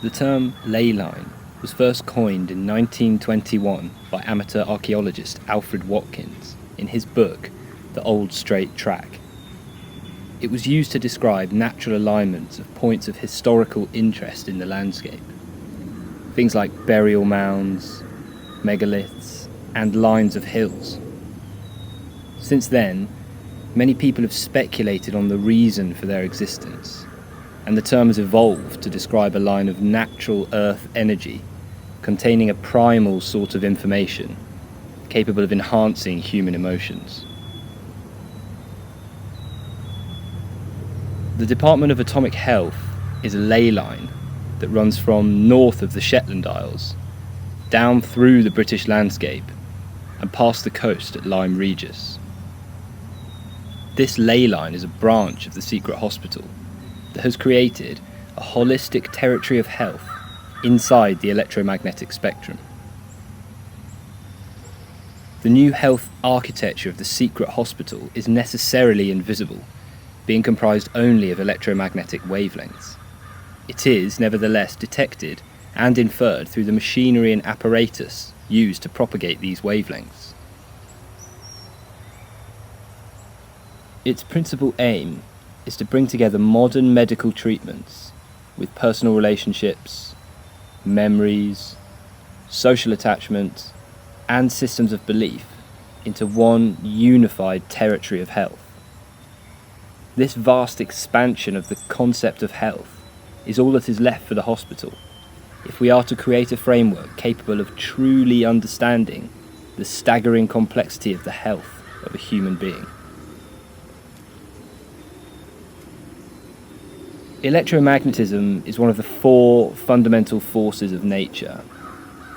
The term ley line was first coined in 1921 by amateur archaeologist Alfred Watkins in his book The Old Straight Track. It was used to describe natural alignments of points of historical interest in the landscape. Things like burial mounds, megaliths, and lines of hills. Since then, many people have speculated on the reason for their existence, and the term has evolved to describe a line of natural earth energy containing a primal sort of information capable of enhancing human emotions. The Department of Atomic Health is a ley line that runs from north of the Shetland Isles, down through the British landscape, and past the coast at Lyme Regis. This ley line is a branch of the secret hospital that has created a holistic territory of health inside the electromagnetic spectrum. The new health architecture of the secret hospital is necessarily invisible, being comprised only of electromagnetic wavelengths. It is, nevertheless, detected and inferred through the machinery and apparatus used to propagate these wavelengths. Its principal aim is to bring together modern medical treatments with personal relationships, memories, social attachment, and systems of belief into one unified territory of health. This vast expansion of the concept of health is all that is left for the hospital if we are to create a framework capable of truly understanding the staggering complexity of the health of a human being. Electromagnetism is one of the four fundamental forces of nature.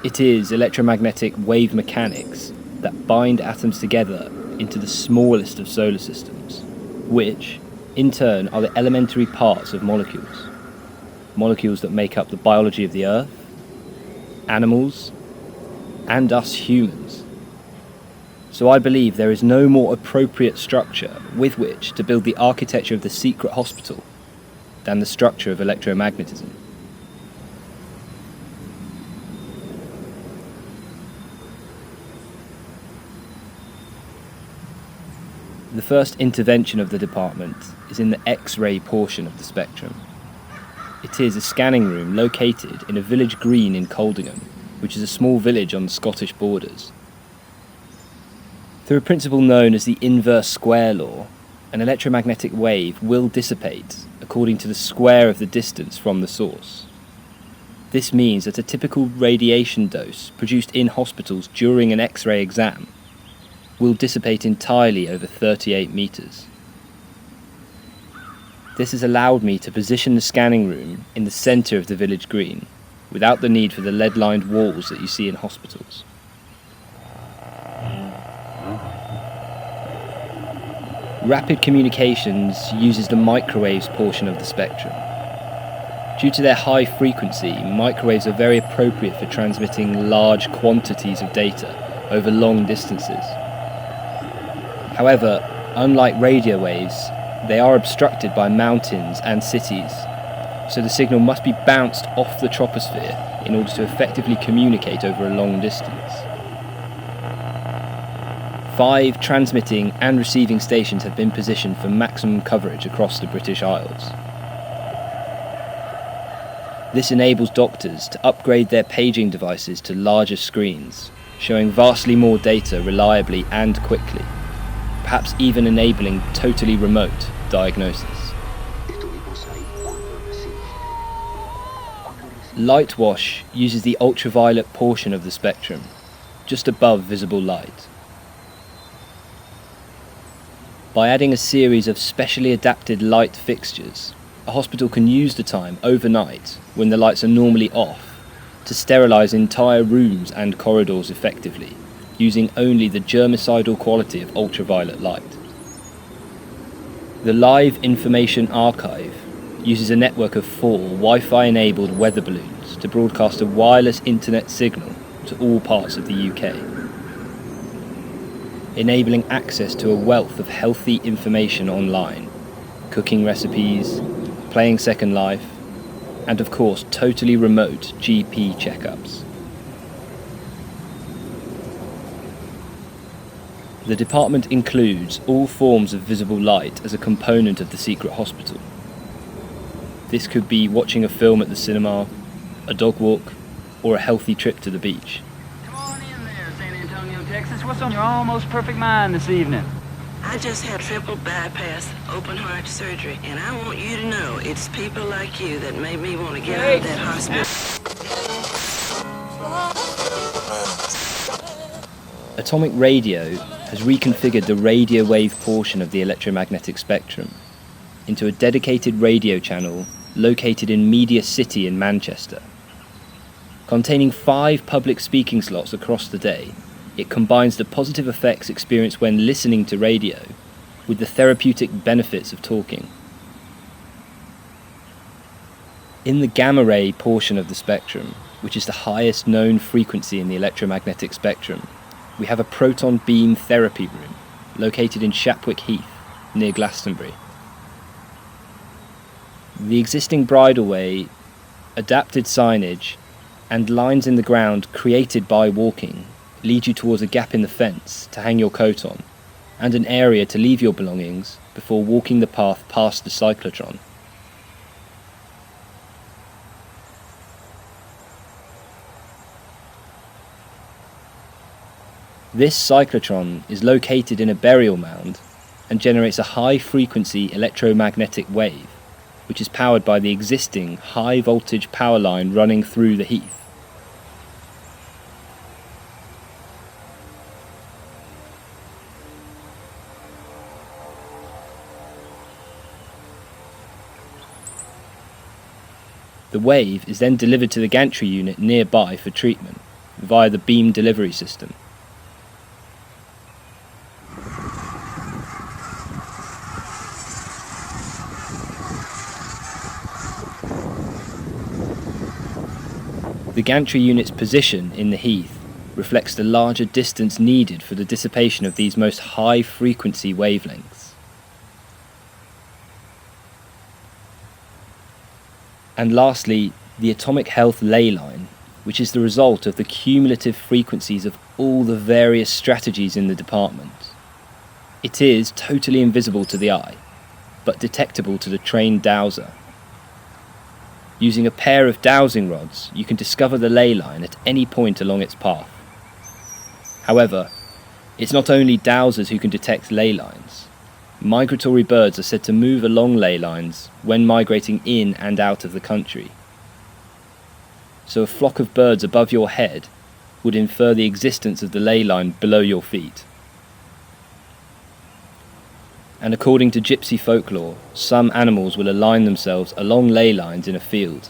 It is electromagnetic wave mechanics that bind atoms together into the smallest of solar systems, which, in turn, are the elementary parts of molecules. Molecules that make up the biology of the Earth, animals, and us humans. So I believe there is no more appropriate structure with which to build the architecture of the secret hospital than the structure of electromagnetism. The first intervention of the department is in the X-ray portion of the spectrum. It is a scanning room located in a village green in Coldingham, which is a small village on the Scottish borders. Through a principle known as the inverse square law, an electromagnetic wave will dissipate according to the square of the distance from the source. This means that a typical radiation dose produced in hospitals during an X-ray exam will dissipate entirely over 38 meters. This has allowed me to position the scanning room in the center of the village green, without the need for the lead-lined walls that you see in hospitals. Rapid communications uses the microwaves portion of the spectrum. Due to their high frequency, microwaves are very appropriate for transmitting large quantities of data over long distances. However, unlike radio waves, they are obstructed by mountains and cities, so the signal must be bounced off the troposphere in order to effectively communicate over a long distance. 5 transmitting and receiving stations have been positioned for maximum coverage across the British Isles. This enables doctors to upgrade their paging devices to larger screens, showing vastly more data reliably and quickly, perhaps even enabling totally remote diagnosis. Light wash uses the ultraviolet portion of the spectrum, just above visible light. By adding a series of specially adapted light fixtures, a hospital can use the time overnight, when the lights are normally off, to sterilise entire rooms and corridors effectively, using only the germicidal quality of ultraviolet light. The Live Information Archive uses a network of 4 Wi-Fi enabled weather balloons to broadcast a wireless internet signal to all parts of the UK, enabling access to a wealth of healthy information online, cooking recipes, playing Second Life, and of course totally remote GP checkups. The department includes all forms of visible light as a component of the secret hospital. This could be watching a film at the cinema, a dog walk, or a healthy trip to the beach. Come on in there, San Antonio, Texas. What's on your almost perfect mind this evening? I just had triple bypass open heart surgery, and I want you to know it's people like you that made me want to get out of that hospital. Atomic radio has reconfigured the radio wave portion of the electromagnetic spectrum into a dedicated radio channel located in Media City in Manchester. Containing 5 public speaking slots across the day, it combines the positive effects experienced when listening to radio with the therapeutic benefits of talking. In the gamma ray portion of the spectrum, which is the highest known frequency in the electromagnetic spectrum, we have a proton beam therapy room located in Shapwick Heath, near Glastonbury. The existing bridleway, adapted signage, and lines in the ground created by walking lead you towards a gap in the fence to hang your coat on, and an area to leave your belongings before walking the path past the cyclotron. This cyclotron is located in a burial mound and generates a high-frequency electromagnetic wave, which is powered by the existing high-voltage power line running through the heath. The wave is then delivered to the gantry unit nearby for treatment via the beam delivery system. The gantry unit's position in the heath reflects the larger distance needed for the dissipation of these most high-frequency wavelengths. And lastly, the atomic health ley line, which is the result of the cumulative frequencies of all the various strategies in the department. It is totally invisible to the eye, but detectable to the trained dowser. Using a pair of dowsing rods, you can discover the ley line at any point along its path. However, it's not only dowsers who can detect ley lines. Migratory birds are said to move along ley lines when migrating in and out of the country. So a flock of birds above your head would infer the existence of the ley line below your feet. And according to gypsy folklore, some animals will align themselves along ley lines in a field,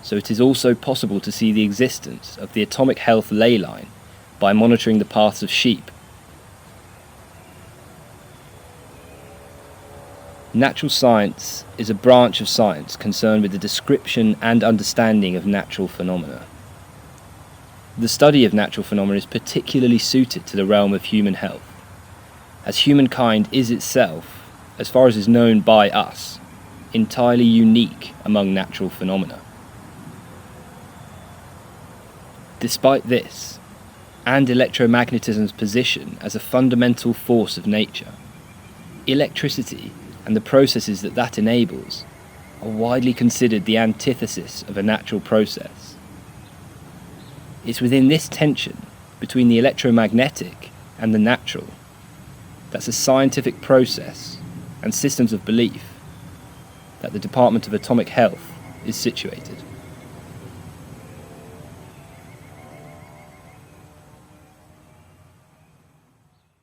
so it is also possible to see the existence of the atomic health ley line by monitoring the paths of sheep. Natural science is a branch of science concerned with the description and understanding of natural phenomena. The study of natural phenomena is particularly suited to the realm of human health, as humankind is itself, as far as is known by us, entirely unique among natural phenomena. Despite this, and electromagnetism's position as a fundamental force of nature, electricity and the processes that enables are widely considered the antithesis of a natural process. It's within this tension between the electromagnetic and the natural that's a scientific process and systems of belief that the Department of Atomic Health is situated.